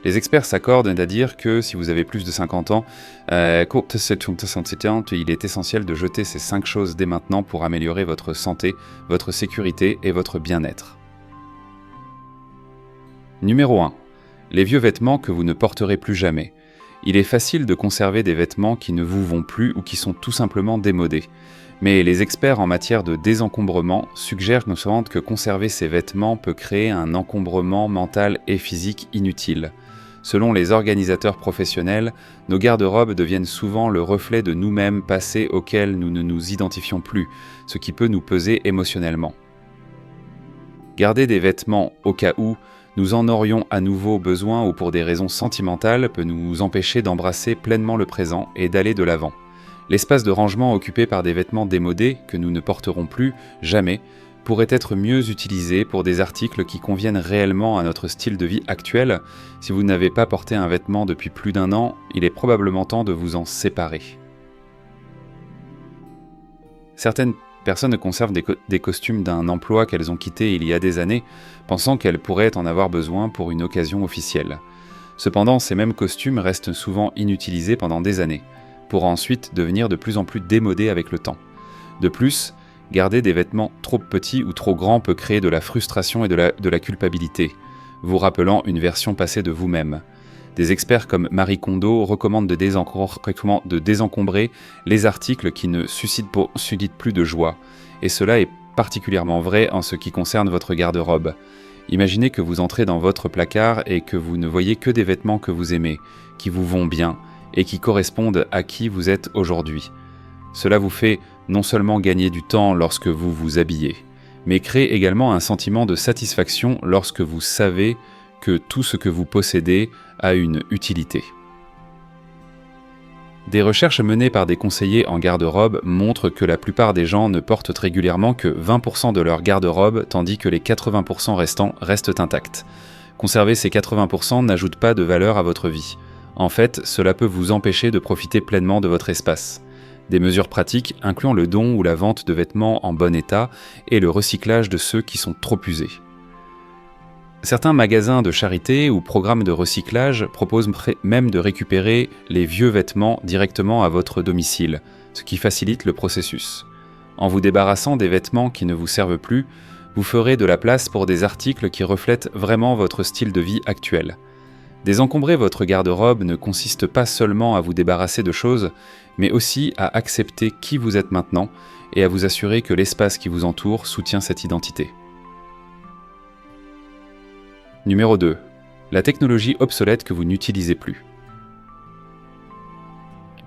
Les experts s'accordent à dire que si vous avez plus de 50 ans, il est essentiel de jeter ces 5 choses dès maintenant pour améliorer votre santé, votre sécurité et votre bien-être. Numéro 1. Les vieux vêtements que vous ne porterez plus jamais. Il est facile de conserver des vêtements qui ne vous vont plus ou qui sont tout simplement démodés. Mais les experts en matière de désencombrement suggèrent notamment que conserver ces vêtements peut créer un encombrement mental et physique inutile. Selon les organisateurs professionnels, nos garde-robes deviennent souvent le reflet de nous-mêmes passés auxquels nous ne nous identifions plus, ce qui peut nous peser émotionnellement. Garder des vêtements au cas où nous en aurions à nouveau besoin ou pour des raisons sentimentales peut nous empêcher d'embrasser pleinement le présent et d'aller de l'avant. L'espace de rangement occupé par des vêtements démodés, que nous ne porterons plus, jamais, pourrait être mieux utilisé pour des articles qui conviennent réellement à notre style de vie actuel. Si vous n'avez pas porté un vêtement depuis plus d'1 an, il est probablement temps de vous en séparer. Certaines personnes conservent des costumes d'un emploi qu'elles ont quitté il y a des années, pensant qu'elles pourraient en avoir besoin pour une occasion officielle. Cependant, ces mêmes costumes restent souvent inutilisés pendant des années, pour ensuite devenir de plus en plus démodés avec le temps. De plus, garder des vêtements trop petits ou trop grands peut créer de la frustration et de la culpabilité, vous rappelant une version passée de vous-même. Des experts comme Marie Kondo recommandent de désencombrer les articles qui ne suscitent plus de joie, et cela est particulièrement vrai en ce qui concerne votre garde-robe. Imaginez que vous entrez dans votre placard et que vous ne voyez que des vêtements que vous aimez, qui vous vont bien, et qui correspondent à qui vous êtes aujourd'hui. Cela vous fait non seulement gagner du temps lorsque vous vous habillez, mais crée également un sentiment de satisfaction lorsque vous savez que tout ce que vous possédez a une utilité. Des recherches menées par des conseillers en garde-robe montrent que la plupart des gens ne portent régulièrement que 20% de leur garde-robe, tandis que les 80% restants restent intacts. Conserver ces 80% n'ajoute pas de valeur à votre vie. En fait, cela peut vous empêcher de profiter pleinement de votre espace. Des mesures pratiques incluant le don ou la vente de vêtements en bon état et le recyclage de ceux qui sont trop usés. Certains magasins de charité ou programmes de recyclage proposent même de récupérer les vieux vêtements directement à votre domicile, ce qui facilite le processus. En vous débarrassant des vêtements qui ne vous servent plus, vous ferez de la place pour des articles qui reflètent vraiment votre style de vie actuel. Désencombrer votre garde-robe ne consiste pas seulement à vous débarrasser de choses, mais aussi à accepter qui vous êtes maintenant et à vous assurer que l'espace qui vous entoure soutient cette identité. Numéro 2. La technologie obsolète que vous n'utilisez plus.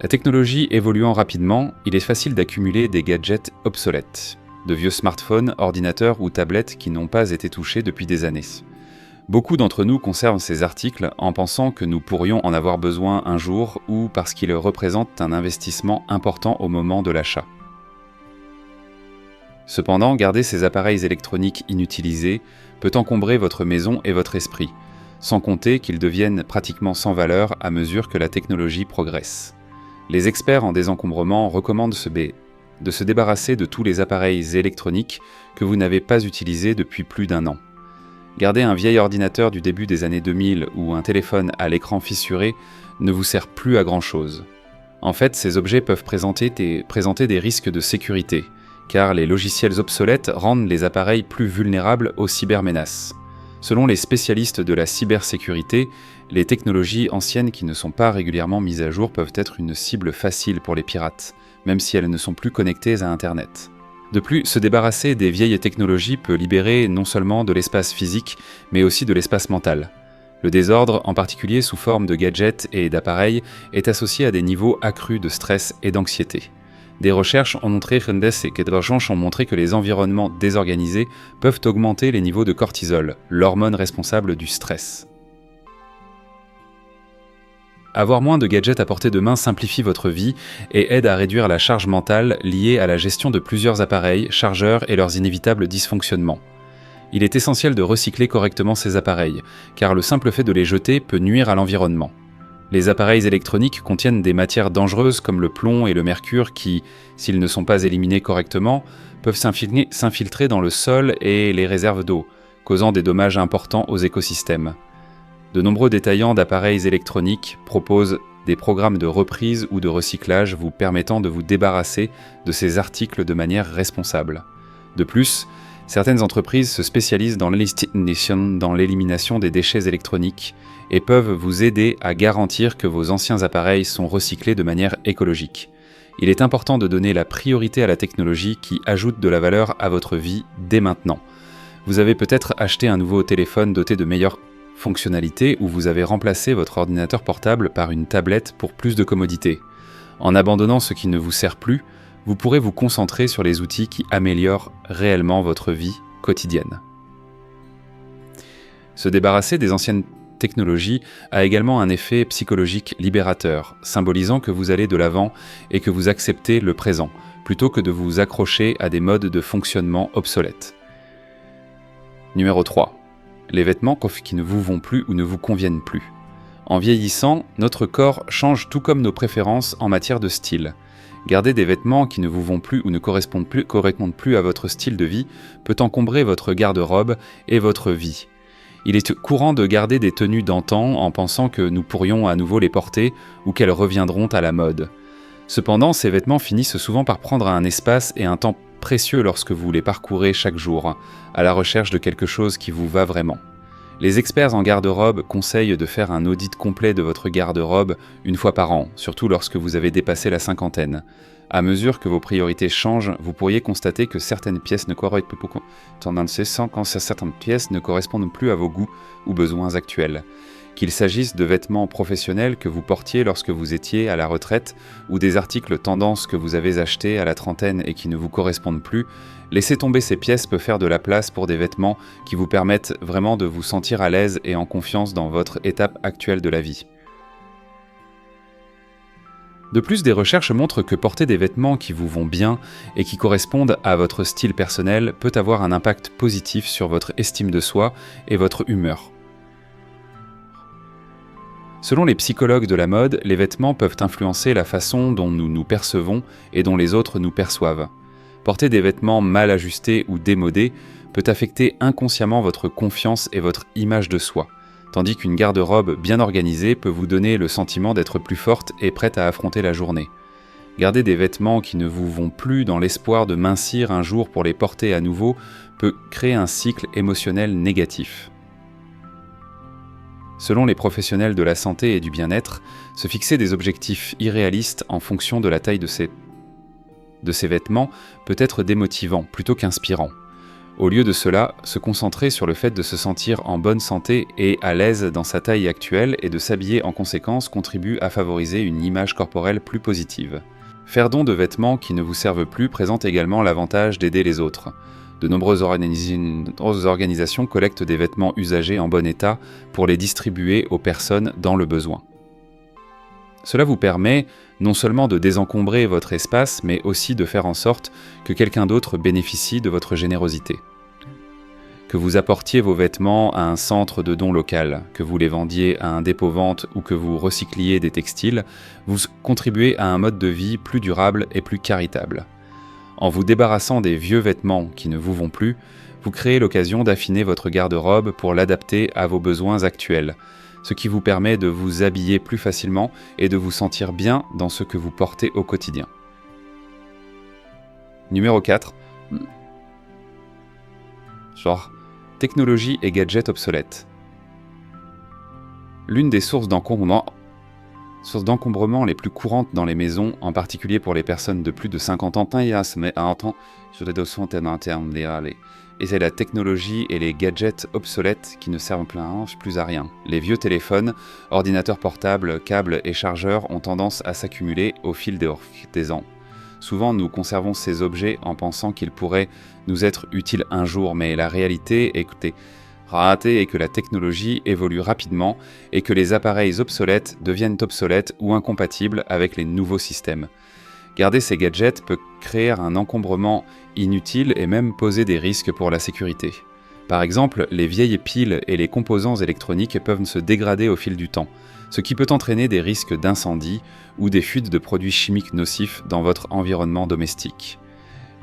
La technologie évoluant rapidement, il est facile d'accumuler des gadgets obsolètes, de vieux smartphones, ordinateurs ou tablettes qui n'ont pas été touchés depuis des années. Beaucoup d'entre nous conservent ces articles en pensant que nous pourrions en avoir besoin un jour ou parce qu'ils représentent un investissement important au moment de l'achat. Cependant, garder ces appareils électroniques inutilisés peut encombrer votre maison et votre esprit, sans compter qu'ils deviennent pratiquement sans valeur à mesure que la technologie progresse. Les experts en désencombrement recommandent de se débarrasser de tous les appareils électroniques que vous n'avez pas utilisés depuis plus d'1 an. Garder un vieil ordinateur du début des années 2000 ou un téléphone à l'écran fissuré ne vous sert plus à grand-chose. En fait, ces objets peuvent présenter des risques de sécurité, car les logiciels obsolètes rendent les appareils plus vulnérables aux cybermenaces. Selon les spécialistes de la cybersécurité, les technologies anciennes qui ne sont pas régulièrement mises à jour peuvent être une cible facile pour les pirates, même si elles ne sont plus connectées à Internet. De plus, se débarrasser des vieilles technologies peut libérer non seulement de l'espace physique, mais aussi de l'espace mental. Le désordre, en particulier sous forme de gadgets et d'appareils, est associé à des niveaux accrus de stress et d'anxiété. Des recherches ont montré que les environnements désorganisés peuvent augmenter les niveaux de cortisol, l'hormone responsable du stress. Avoir moins de gadgets à portée de main simplifie votre vie et aide à réduire la charge mentale liée à la gestion de plusieurs appareils, chargeurs et leurs inévitables dysfonctionnements. Il est essentiel de recycler correctement ces appareils, car le simple fait de les jeter peut nuire à l'environnement. Les appareils électroniques contiennent des matières dangereuses comme le plomb et le mercure qui, s'ils ne sont pas éliminés correctement, peuvent s'infiltrer dans le sol et les réserves d'eau, causant des dommages importants aux écosystèmes. De nombreux détaillants d'appareils électroniques proposent des programmes de reprise ou de recyclage vous permettant de vous débarrasser de ces articles de manière responsable. De plus, certaines entreprises se spécialisent dans l'élimination des déchets électroniques et peuvent vous aider à garantir que vos anciens appareils sont recyclés de manière écologique. Il est important de donner la priorité à la technologie qui ajoute de la valeur à votre vie dès maintenant. Vous avez peut-être acheté un nouveau téléphone doté de meilleures fonctionnalités ou vous avez remplacé votre ordinateur portable par une tablette pour plus de commodité. En abandonnant ce qui ne vous sert plus, vous pourrez vous concentrer sur les outils qui améliorent réellement votre vie quotidienne. Se débarrasser des anciennes technologies a également un effet psychologique libérateur, symbolisant que vous allez de l'avant et que vous acceptez le présent, plutôt que de vous accrocher à des modes de fonctionnement obsolètes. Numéro 3. Les vêtements qui ne vous vont plus ou ne vous conviennent plus. En vieillissant, notre corps change tout comme nos préférences en matière de style. Garder des vêtements qui ne vous vont plus ou ne correspondent plus à votre style de vie peut encombrer votre garde-robe et votre vie. Il est courant de garder des tenues d'antan en pensant que nous pourrions à nouveau les porter ou qu'elles reviendront à la mode. Cependant, ces vêtements finissent souvent par prendre un espace et un temps précieux lorsque vous les parcourez chaque jour, à la recherche de quelque chose qui vous va vraiment. Les experts en garde-robe conseillent de faire un audit complet de votre garde-robe une fois par an, surtout lorsque vous avez dépassé la cinquantaine. À mesure que vos priorités changent, vous pourriez constater que certaines pièces ne correspondent plus à vos goûts ou besoins actuels. Qu'il s'agisse de vêtements professionnels que vous portiez lorsque vous étiez à la retraite ou des articles tendance que vous avez achetés à la trentaine et qui ne vous correspondent plus, laisser tomber ces pièces peut faire de la place pour des vêtements qui vous permettent vraiment de vous sentir à l'aise et en confiance dans votre étape actuelle de la vie. De plus, des recherches montrent que porter des vêtements qui vous vont bien et qui correspondent à votre style personnel peut avoir un impact positif sur votre estime de soi et votre humeur. Selon les psychologues de la mode, les vêtements peuvent influencer la façon dont nous nous percevons et dont les autres nous perçoivent. Porter des vêtements mal ajustés ou démodés peut affecter inconsciemment votre confiance et votre image de soi, tandis qu'une garde-robe bien organisée peut vous donner le sentiment d'être plus forte et prête à affronter la journée. Garder des vêtements qui ne vous vont plus dans l'espoir de mincir un jour pour les porter à nouveau peut créer un cycle émotionnel négatif. Selon les professionnels de la santé et du bien-être, se fixer des objectifs irréalistes en fonction de la taille de ces vêtements peut être démotivant plutôt qu'inspirant. Au lieu de cela, se concentrer sur le fait de se sentir en bonne santé et à l'aise dans sa taille actuelle et de s'habiller en conséquence contribue à favoriser une image corporelle plus positive. Faire don de vêtements qui ne vous servent plus présente également l'avantage d'aider les autres. De nombreuses organisations collectent des vêtements usagés en bon état pour les distribuer aux personnes dans le besoin. Cela vous permet non seulement de désencombrer votre espace, mais aussi de faire en sorte que quelqu'un d'autre bénéficie de votre générosité. Que vous apportiez vos vêtements à un centre de dons local, que vous les vendiez à un dépôt-vente ou que vous recycliez des textiles, vous contribuez à un mode de vie plus durable et plus charitable. En vous débarrassant des vieux vêtements qui ne vous vont plus, vous créez l'occasion d'affiner votre garde-robe pour l'adapter à vos besoins actuels, ce qui vous permet de vous habiller plus facilement et de vous sentir bien dans ce que vous portez au quotidien. Numéro 4. Technologie et gadgets obsolètes. L'une des sources d'encombrement les plus courantes dans les maisons, en particulier pour les personnes de plus de 50 ans, et c'est la technologie et les gadgets obsolètes qui ne servent plus à rien. Les vieux téléphones, ordinateurs portables, câbles et chargeurs ont tendance à s'accumuler au fil des ans. Souvent, nous conservons ces objets en pensant qu'ils pourraient nous être utiles un jour, mais la réalité est que la technologie évolue rapidement et que les appareils obsolètes deviennent obsolètes ou incompatibles avec les nouveaux systèmes. Garder ces gadgets peut créer un encombrement inutile et même poser des risques pour la sécurité. Par exemple, les vieilles piles et les composants électroniques peuvent se dégrader au fil du temps, ce qui peut entraîner des risques d'incendie ou des fuites de produits chimiques nocifs dans votre environnement domestique.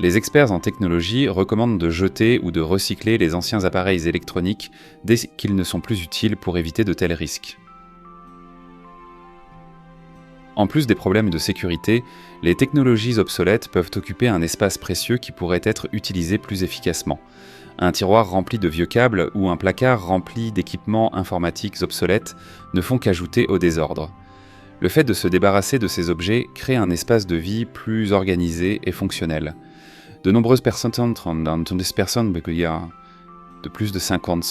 Les experts en technologie recommandent de jeter ou de recycler les anciens appareils électroniques dès qu'ils ne sont plus utiles pour éviter de tels risques. En plus des problèmes de sécurité, les technologies obsolètes peuvent occuper un espace précieux qui pourrait être utilisé plus efficacement. Un tiroir rempli de vieux câbles ou un placard rempli d'équipements informatiques obsolètes ne font qu'ajouter au désordre. Le fait de se débarrasser de ces objets crée un espace de vie plus organisé et fonctionnel. De nombreuses personnes de plus de 50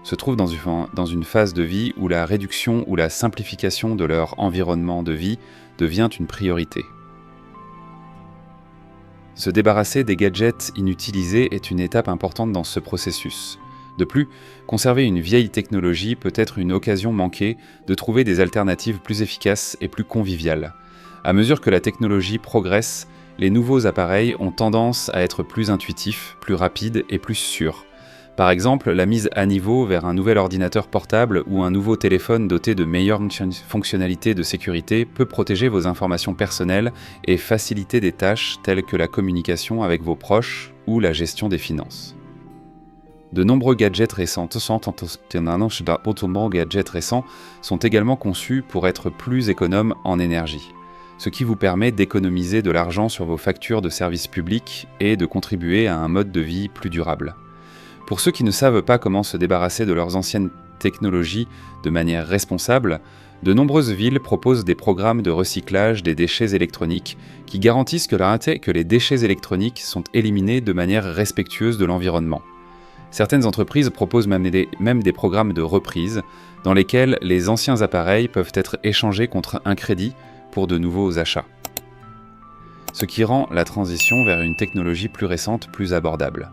se trouvent dans une phase de vie où la réduction ou la simplification de leur environnement de vie devient une priorité. Se débarrasser des gadgets inutilisés est une étape importante dans ce processus. De plus, conserver une vieille technologie peut être une occasion manquée de trouver des alternatives plus efficaces et plus conviviales. À mesure que la technologie progresse, les nouveaux appareils ont tendance à être plus intuitifs, plus rapides et plus sûrs. Par exemple, la mise à niveau vers un nouvel ordinateur portable ou un nouveau téléphone doté de meilleures fonctionnalités de sécurité peut protéger vos informations personnelles et faciliter des tâches telles que la communication avec vos proches ou la gestion des finances. De nombreux gadgets récents sont également conçus pour être plus économes en énergie, ce qui vous permet d'économiser de l'argent sur vos factures de services publics et de contribuer à un mode de vie plus durable. Pour ceux qui ne savent pas comment se débarrasser de leurs anciennes technologies de manière responsable, de nombreuses villes proposent des programmes de recyclage des déchets électroniques qui garantissent que les déchets électroniques sont éliminés de manière respectueuse de l'environnement. Certaines entreprises proposent même des programmes de reprise dans lesquels les anciens appareils peuvent être échangés contre un crédit pour de nouveaux achats, ce qui rend la transition vers une technologie plus récente plus abordable.